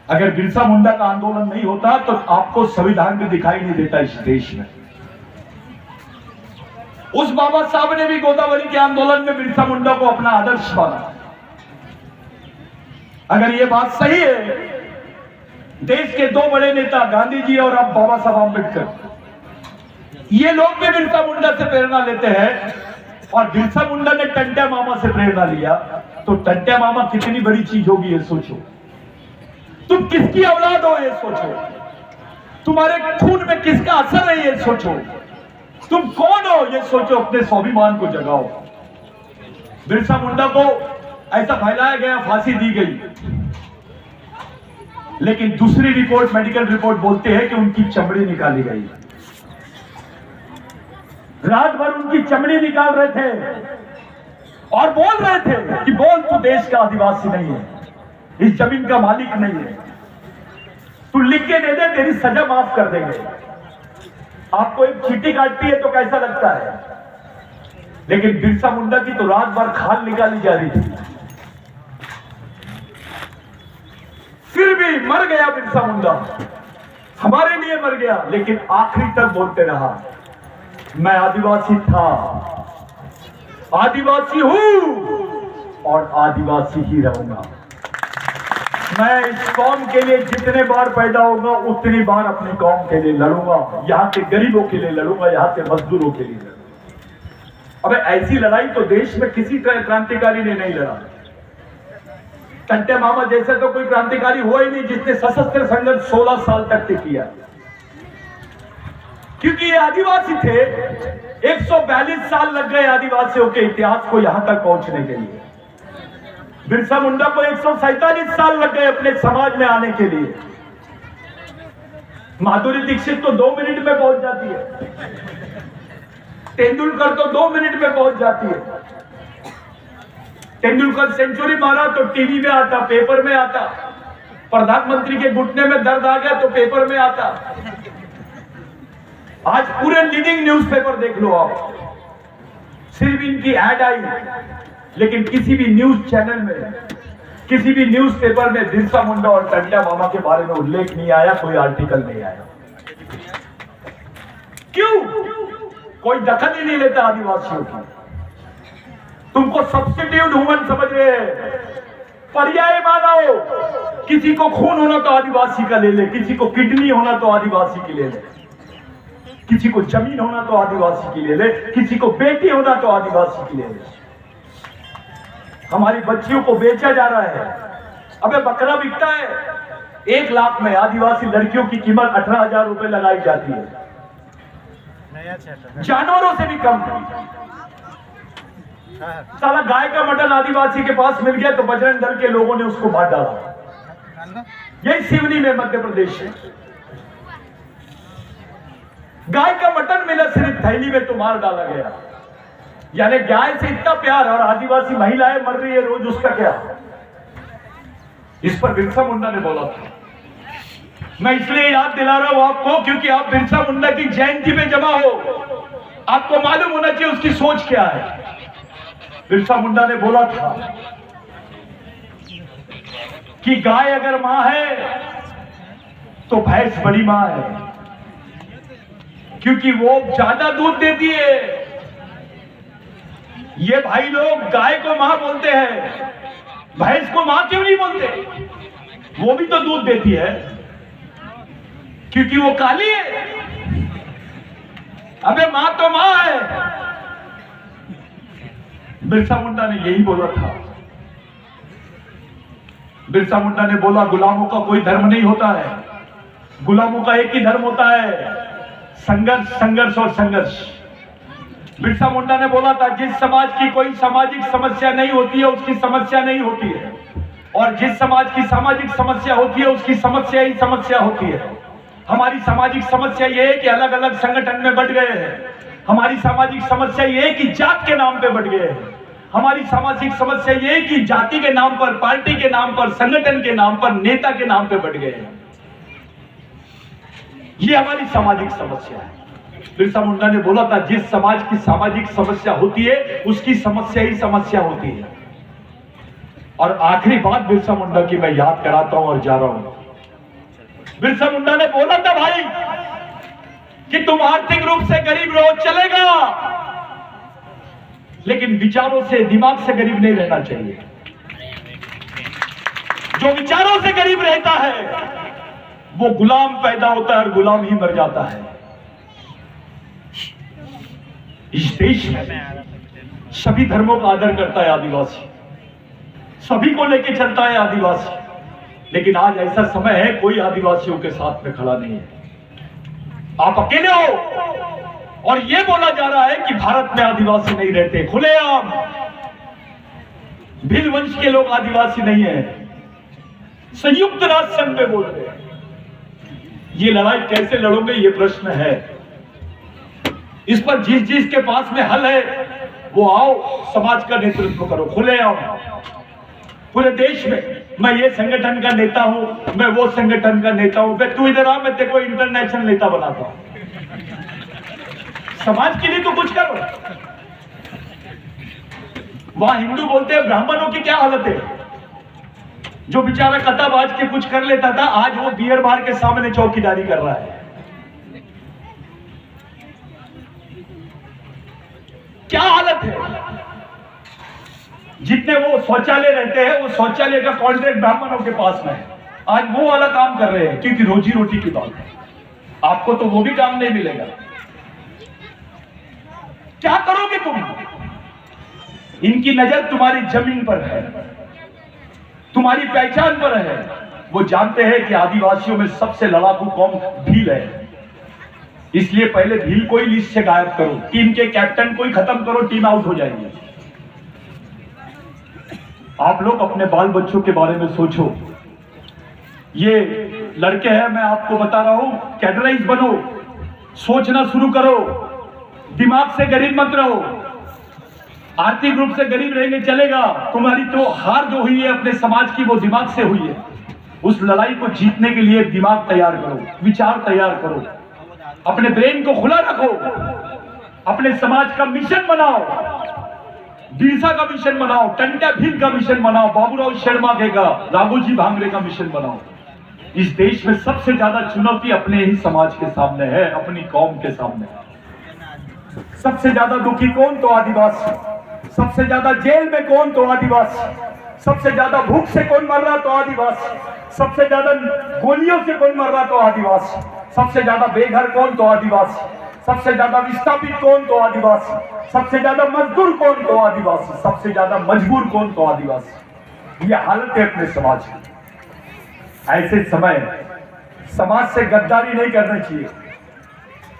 अगर बिरसा मुंडा का आंदोलन नहीं होता तो आपको संविधान भी दिखाई नहीं देता इस देश में। उस बाबा साहब ने भी गोदावरी के आंदोलन में बिरसा मुंडा को अपना आदर्श माना। अगर यह बात सही है, देश के दो बड़े नेता गांधी जी और अब बाबा साहब आंबेडकर, ये लोग भी बिरसा मुंडा से प्रेरणा लेते हैं और बिरसा मुंडा ने टंट्या मामा से प्रेरणा लिया, तो टंट्या मामा कितनी बड़ी चीज होगी ये सोचो। तुम किसकी औलाद हो ये सोचो, तुम्हारे खून में किसका असर है ये सोचो, तुम कौन हो ये सोचो, अपने स्वाभिमान को जगाओ। बिरसा मुंडा को ऐसा फैलाया गया, फांसी दी गई, लेकिन दूसरी रिपोर्ट, मेडिकल रिपोर्ट बोलते हैं कि उनकी चमड़ी निकाली गई। रात भर उनकी चमड़ी निकाल रहे थे और बोल रहे थे कि बोल तू देश का आदिवासी नहीं है, इस जमीन का मालिक नहीं है, तू लिख के दे दे तेरी सजा माफ कर देंगे। आपको एक चीटी काटती है तो कैसा लगता है, लेकिन बिरसा मुंडा की तो रात भर खाल निकाली जा रही थी, फिर भी मर गया बिरसा मुंडा, हमारे लिए मर गया, लेकिन आखिरी तक बोलते रहा मैं आदिवासी था, आदिवासी हूं और आदिवासी ही रहूंगा। मैं इस कौम के लिए जितने बार पैदा होगा उतनी बार अपनी कौम के लिए लड़ूंगा, यहाँ के गरीबों के लिए लड़ूंगा, यहाँ के मजदूरों के लिए लड़ूंगा। अबे ऐसी लड़ाई तो देश में किसी क्रांतिकारी ने नहीं लड़ा। टंट्या मामा जैसे तो कोई क्रांतिकारी हुआ ही नहीं जिसने सशस्त्र संघर्ष 16 साल तक किया, क्योंकि ये आदिवासी थे। 142 साल लग गए आदिवासियों के इतिहास को यहां तक पहुंचने के लिए। बिरसा मुंडा को 147 साल लग गए अपने समाज में आने के लिए। माधुरी दीक्षित तो 2 मिनट में पहुंच जाती है, तेंदुलकर तो 2 मिनट में पहुंच जाती है। तेंदुलकर सेंचुरी मारा तो टीवी में आता, पेपर में आता, प्रधानमंत्री के घुटने में दर्द आ गया तो पेपर में आता। आज पूरे लीडिंग न्यूज़पेपर देख लो आप, सिर्फ इनकी ऐड आई, लेकिन किसी भी न्यूज चैनल में, किसी भी न्यूज़पेपर में बिरसा मुंडा और टंट्या मामा के बारे में उल्लेख नहीं आया, कोई आर्टिकल नहीं आया। क्यों? कोई दखल ही नहीं लेता आदिवासियों की। तुमको सब्स्टिट्यूट ह्यूमन समझ रहे हैं, पर्याय मानो। किसी को खून होना तो आदिवासी का ले ले, किसी को किडनी होना तो आदिवासी की ले ले, किसी को जमीन होना तो आदिवासी की ले ले, किसी को बेटी होना तो आदिवासी की ले ले। हमारी बच्चियों को बेचा जा रहा है। अबे बकरा बिकता है 1 लाख में, आदिवासी लड़कियों की कीमत 18,000 रुपए लगाई जाती है, जानवरों से भी कम। साला गाय का मटन आदिवासी के पास मिल गया तो बजरंग दल के लोगों ने उसको मार डाला। यही सिवनी में मध्य प्रदेश है, गाय का मटन मिला सिर्फ थैली में तो मार डाला गया। यानी गाय से इतना प्यार, और आदिवासी महिलाएं मर रही है रोज, उसका क्या? इस पर बिरसा मुंडा ने बोला था। मैं इसलिए याद दिला रहा हूं आपको क्योंकि आप बिरसा मुंडा की जयंती में जमा हो, आपको मालूम होना चाहिए उसकी सोच क्या है। बिरसा मुंडा ने बोला था कि गाय अगर मां है तो भैंस बड़ी मां है, क्योंकि वो ज्यादा दूध देती है। ये भाई लोग गाय को मां बोलते हैं, भैंस को मां क्यों नहीं बोलते? वो भी तो दूध देती है, क्योंकि वो काली है। अबे मां तो मां है। बिरसा मुंडा ने यही बोला था। बिरसा मुंडा ने बोला गुलामों का कोई धर्म नहीं होता है, गुलामों का एक ही धर्म होता है, संघर्ष, संघर्ष और संघर्ष। बिरसा मुंडा ने बोला था जिस समाज की कोई सामाजिक समस्या नहीं होती है उसकी समस्या नहीं होती है। और जिस समाज की सामाजिक समस्या होती है उसकी समस्या ही समस्या होती है। हमारी सामाजिक समस्या ये है कि अलग अलग संगठन में बंट गए हैं। हमारी सामाजिक समस्या ये है कि जात के नाम पे बंट गए हैं। हमारी सामाजिक समस्या ये है कि जाति के नाम पर, पार्टी के नाम पर, संगठन के नाम पर, नेता के नाम पे बंट गए हैं। ये हमारी सामाजिक समस्या है। बिरसा मुंडा ने बोला था, जिस समाज की सामाजिक समस्या होती है उसकी समस्या ही समस्या होती है। और आखिरी बात बिरसा मुंडा की मैं याद कराता हूं और जा रहा हूं। बिरसा मुंडा ने बोला था, भाई कि तुम आर्थिक रूप से गरीब रहो चलेगा, लेकिन विचारों से, दिमाग से गरीब नहीं रहना चाहिए। जो विचारों से गरीब रहता है वो गुलाम पैदा होता है और गुलाम ही मर जाता है। इस देश में सभी धर्मों का आदर करता है आदिवासी, सभी को लेके चलता है आदिवासी, लेकिन आज ऐसा समय है कोई आदिवासियों के साथ में खड़ा नहीं है। आप अकेले हो और ये बोला जा रहा है कि भारत में आदिवासी नहीं रहते। खुलेआम भिल वंश के लोग आदिवासी नहीं है, संयुक्त राष्ट्र संघ में बोल रहे हैं। ये लड़ाई कैसे लड़ोगे, ये प्रश्न है। इस पर जिस के पास में हल है वो आओ, समाज का नेतृत्व करो, खुलेआम पूरे देश में। मैं ये संगठन का नेता हूं, मैं वो संगठन का नेता हूं, तू इधर आ, मैं तेरे को इंटरनेशनल नेता बनाता हूं। समाज के लिए तो कुछ करो। वहां हिंदू बोलते हैं ब्राह्मणों की क्या हालत है। जो बेचारा कताबाज के कुछ कर लेता था, आज वो बियर बार के सामने चौकीदारी कर रहा है। क्या हालत है। जितने वो शौचालय रहते हैं, वो शौचालय का कॉन्ट्रैक्ट ब्राह्मणों के पास में है। आज वो वाला काम कर रहे हैं क्योंकि रोजी रोटी की बात है। आपको तो वो भी काम नहीं मिलेगा। क्या करोगे तुम। इनकी नजर तुम्हारी जमीन पर है, तुम्हारी पहचान पर है। वो जानते हैं कि आदिवासियों में सबसे लड़ाकू कौम भील है, इसलिए पहले भील को ही लिस्ट से गायब करो, टीम के कैप्टन को ही खत्म करो, टीम आउट हो जाएगी। आप लोग अपने बाल बच्चों के बारे में सोचो। ये लड़के हैं, मैं आपको बता रहा हूं, कैडराइज बनो, सोचना शुरू करो, दिमाग से गरीब मत रहो। आर्थिक रूप से गरीब रहेंगे चलेगा, तुम्हारी तो हार जो हुई है अपने समाज की वो दिमाग से हुई है। उस लड़ाई को जीतने के लिए दिमाग तैयार करो, विचार तैयार करो, अपने ब्रेन को खुला रखो, अपने समाज का मिशन बनाओ, बिरसा का मिशन बनाओ, टंटा भील का मिशन बनाओ, बाबूराव शर्मा का, राघोजी भांगरे का मिशन बनाओ। इस देश में सबसे ज्यादा चुनौती अपने ही समाज के सामने है, अपनी कौम के सामने है। सबसे ज्यादा दुखी कौन, तो आदिवासी। सबसे ज्यादा जेल में कौन, तो आदिवासी। सबसे ज्यादा भूख से कौन मर रहा, तो आदिवासी। सबसे ज्यादा गोलियों से कौन मर रहा, तो आदिवासी। सबसे ज्यादा बेघर कौन, तो आदिवासी। सबसे ज्यादा विस्थापित कौन, तो आदिवासी। सबसे ज्यादा मजदूर कौन, तो आदिवासी। सबसे ज्यादा मजबूर कौन, तो आदिवासी। ये हालत है अपने समाज की। ऐसे समय समाज से गद्दारी नहीं करनी चाहिए।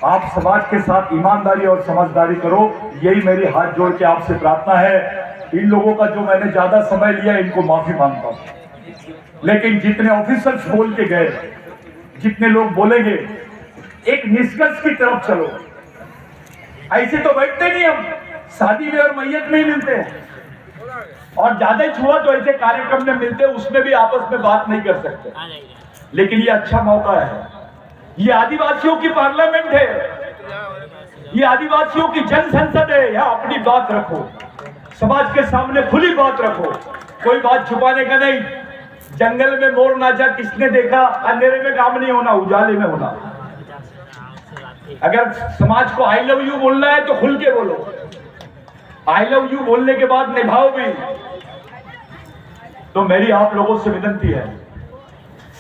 आप समाज के साथ ईमानदारी और समझदारी करो, यही मेरी हाथ जोड़ के आपसे प्रार्थना है। इन लोगों का जो मैंने ज्यादा समय लिया, इनको माफी मांगता हूं। लेकिन जितने ऑफिसर्स बोल के गए, जितने लोग बोलेंगे, एक निष्कर्ष की तरफ चलो। ऐसे तो बैठते नहीं हम, शादी में और मैयत में ही मिलते हैं, और ज्यादा ही छुआ तो ऐसे कार्यक्रम में मिलते हैं, उसमें भी आपस में बात नहीं कर सकते। लेकिन ये अच्छा मौका है, ये आदिवासियों की पार्लियामेंट है, ये आदिवासियों की जन संसद है। यहाँ अपनी बात रखो, समाज के सामने खुली बात रखो, कोई बात छुपाने का नहीं। जंगल में मोर नाचा किसने देखा, अंधेरे में काम नहीं होना, उजाले में होना। अगर समाज को आई लव यू बोलना है तो खुल के बोलो, आई लव यू बोलने के बाद निभाओ भी। तो मेरी आप लोगों से विनती है,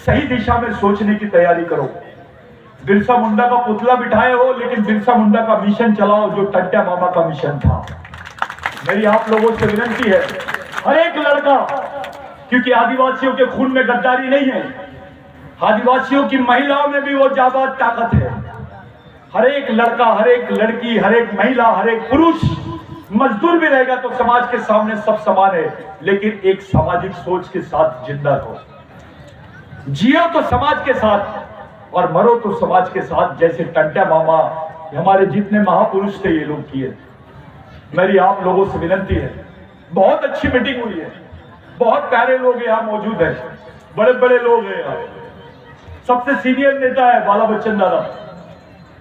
सही दिशा में सोचने की तैयारी करो। बिरसा मुंडा का पुतला बिठाए हो, लेकिन बिरसा मुंडा का मिशन चलाओ, जो टंट्या मामा का मिशन था। मेरी आप लोगों से विनती है, हर एक लड़का, क्योंकि आदिवासियों के खून में गद्दारी नहीं है, आदिवासियों की महिलाओं में भी वो जाबाज ताकत है। हर एक लड़का, हर एक लड़की, हर एक महिला, हर एक पुरुष मजदूर भी रहेगा तो समाज के सामने सब समान है, लेकिन एक सामाजिक सोच के साथ जिंदा रहो। जियो तो समाज के साथ और मरो तो समाज के साथ, जैसे टंट्या मामा हमारे जितने महापुरुष थे ये लोग किए। मेरी आप लोगों से विनती है, बहुत अच्छी मीटिंग हुई है, बहुत प्यारे लोग यहाँ मौजूद हैं, बड़े बड़े लोग हैं यहाँ। सबसे सीनियर नेता है बाला बच्चन दादा,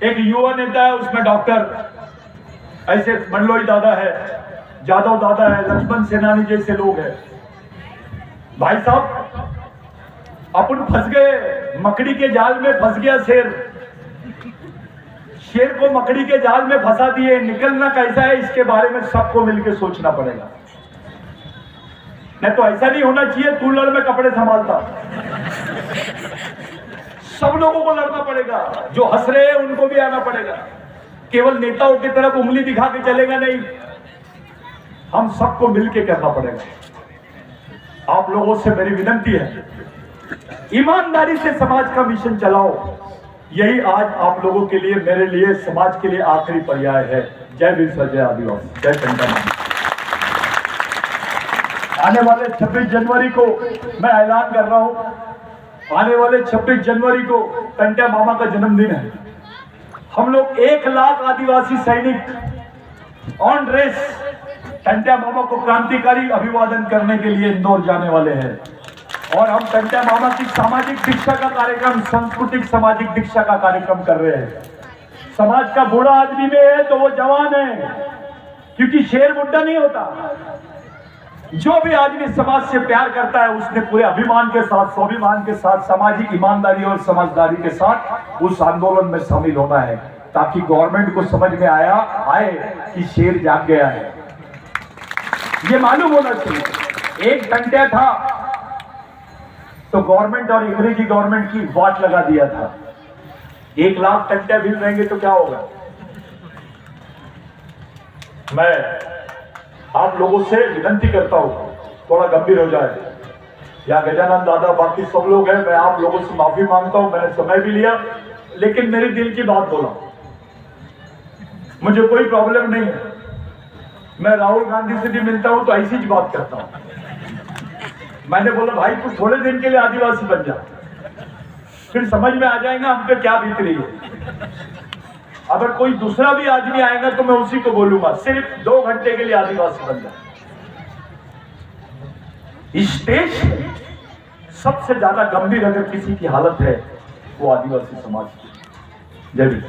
एक युवा नेता है उसमें डॉक्टर ऐसे मंडलोई दादा है, जादव दादा है, लक्ष्मण सेनानी जैसे लोग हैं। भाई साहब अपन फंस गए, मकड़ी के जाल में फंस गया शेर, शेर को मकड़ी के जाल में फंसा दिए, निकलना कैसा है इसके बारे में सबको मिलकर सोचना पड़ेगा। नहीं तो ऐसा नहीं होना चाहिए तू लड़ में कपड़े संभालता, सब लोगों को लड़ना पड़ेगा, जो हंस रहे हैं उनको भी आना पड़ेगा। केवल नेताओं की तरफ उंगली दिखा के चलेगा नहीं, हम सबको मिलके करना पड़ेगा। आप लोगों से मेरी विनती है, ईमानदारी से समाज का मिशन चलाओ। यही आज आप लोगों के लिए, मेरे लिए, समाज के लिए आखिरी पर्याय है। जय बिरसा, जय आदिवासी, जय टंट्या मामा। आने वाले 26 जनवरी को मैं ऐलान कर रहा हूं, आने वाले 26 जनवरी को टंट्या मामा का जन्मदिन है। हम लोग 1 लाख आदिवासी सैनिक ऑन रेस टंट्या मामा को क्रांतिकारी अभिवादन करने के लिए इंदौर जाने वाले हैं। और हम टंट्या मामा की सामाजिक दीक्षा का कार्यक्रम, सांस्कृतिक सामाजिक दीक्षा का कार्यक्रम कर रहे हैं। समाज का बूढ़ा आदमी में है तो वो जवान है, क्योंकि शेर बुढ़ा नहीं होता। जो भी आदमी समाज से प्यार करता है उसने पूरे अभिमान के साथ, स्वाभिमान के साथ, सामाजिक ईमानदारी और समझदारी के साथ उस आंदोलन में शामिल होना है, ताकि गवर्नमेंट को समझ में आए कि शेर जाग गया है। ये मालूम होना चाहिए। एक टंट्या था तो गवर्नमेंट और अंग्रेजी गवर्नमेंट की वाट लगा दिया था। 1 लाख टंट्या भी रहेंगे तो क्या होगा। मैं आप लोगों से विनती करता हूं, थोड़ा गंभीर हो जाए। या गजानन दादा, बाकी सब लोग हैं, मैं आप लोगों से माफी मांगता हूं, मैंने समय भी लिया, लेकिन मेरे दिल की बात बोला। मुझे कोई प्रॉब्लम नहीं है, मैं राहुल गांधी से भी मिलता हूं तो ऐसी ही बात करता हूं। मैंने बोला भाई तू थोड़े दिन के लिए आदिवासी बन जा, फिर समझ में आ जाएगा हम पे क्या बीत रही है। अगर कोई दूसरा भी आदमी आएगा तो मैं उसी को बोलूंगा सिर्फ 2 घंटे के लिए आदिवासी बन जा। इस देश में सबसे ज्यादा गंभीर अगर किसी की हालत है वो आदिवासी समाज की। जय हिंद।